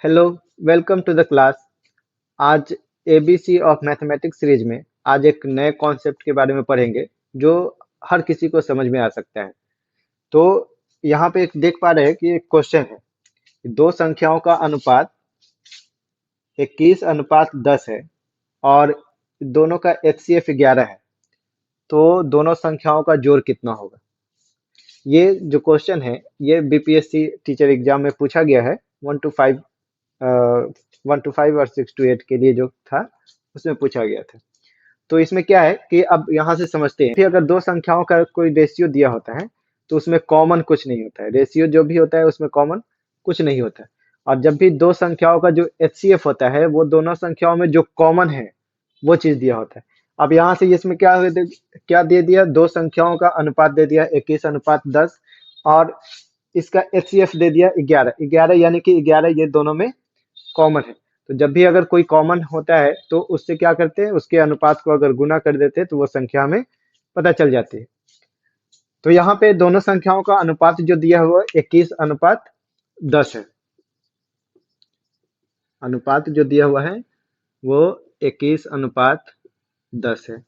Hello, welcome to the class. आज ABC of mathematics series में आज एक नए कॉन्सेप्ट के बारे में पढ़ेंगे जो हर किसी को समझ में आ सकता है। तो यहाँ पे एक देख पा रहे हैं कि एक क्वेश्चन है, दो संख्याओं का अनुपात 21:10 है और दोनों का एचसीएफ 11 है। तो दोनों संख्याओं का जोड़ कितना होगा? ये जो क्वेश्चन है ये बीपीएससी टीचर एग्जाम में पूछा गया है। 1 to 5 1 to 5 और 6 to 8 के लिए जो था उसमें पूछा गया था। तो इसमें क्या है कि अब यहाँ से समझते हैं कि अगर दो संख्याओं का कोई रेशियो दिया होता है तो उसमें कॉमन कुछ नहीं होता है। रेशियो जो भी होता है उसमें कॉमन कुछ नहीं होता है। और जब भी दो संख्याओं का जो एचसीएफ होता है वो दोनों संख्याओं में जो कॉमन है वो चीज दिया होता है। अब यहाँ से इसमें क्या दे दिया, दो संख्याओं का अनुपात दे दिया 21:10 और इसका एचसीएफ दे दिया 11 यानी कि 11 ये दोनों में कॉमन है। तो जब भी अगर कोई कॉमन होता है तो उससे क्या करते हैं, उसके अनुपात को अगर गुना कर देते हैं तो वो संख्या हमें पता चल जाती है। तो यहाँ पे दोनों संख्याओं का अनुपात जो दिया हुआ 21:10 है। अनुपात जो दिया हुआ है वो 21:10 है।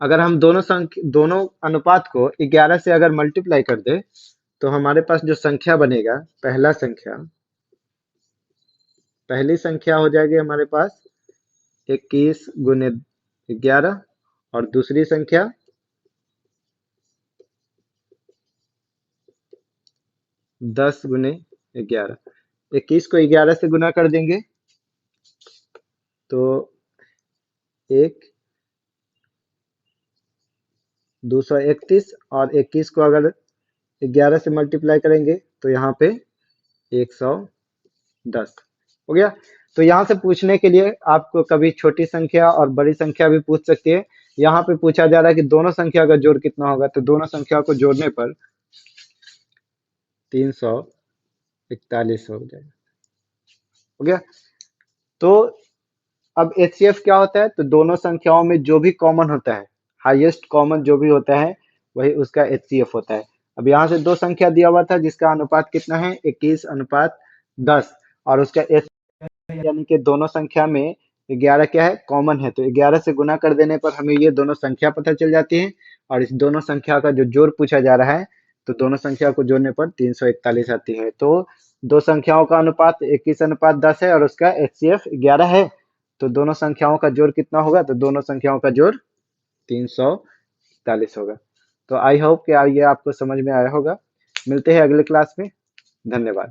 अगर हम दोनों अनुपात को 11 से अगर मल्टीप्लाई कर दे तो हमारे पास जो संख्या बनेगा, पहली संख्या हो जाएगी हमारे पास 21 × 11 और दूसरी संख्या 10 × 11। 21 को 11 से गुना कर देंगे तो 231 और 21 को अगर 11 से मल्टीप्लाई करेंगे तो यहाँ पे 110 हो गया। तो यहाँ से पूछने के लिए आपको कभी छोटी संख्या और बड़ी संख्या भी पूछ सकती है। यहाँ पे पूछा जा रहा है कि दोनों संख्या का जोड़ कितना होगा, तो दोनों संख्या को जोड़ने पर 341 हो जाएगा। हो गया। तो अब एचसीएफ क्या होता है, तो दोनों संख्याओं में जो भी कॉमन होता है, हाईएस्ट कॉमन जो भी होता है वही उसका एचसीएफ होता है। अब यहाँ से दो संख्या दिया हुआ था जिसका अनुपात कितना है 21:10 और उसका एच यानी कि दोनों संख्या में 11 क्या है, कॉमन है। तो 11 से गुना कर देने पर हमें ये दोनों संख्या पता चल जाती है और इस दोनों संख्या का जो जोड़ पूछा जा रहा है तो दोनों संख्या को जोड़ने पर 341 आती है। तो दो संख्याओं का अनुपात 21:10 है और उसका एचसीएफ 11 है। तो दोनों संख्याओं का जोड़ कितना होगा, तो दोनों संख्याओं का जोड़ 341 होगा। तो आई होप कि ये आपको समझ में आया होगा। मिलते हैं अगले क्लास में। धन्यवाद।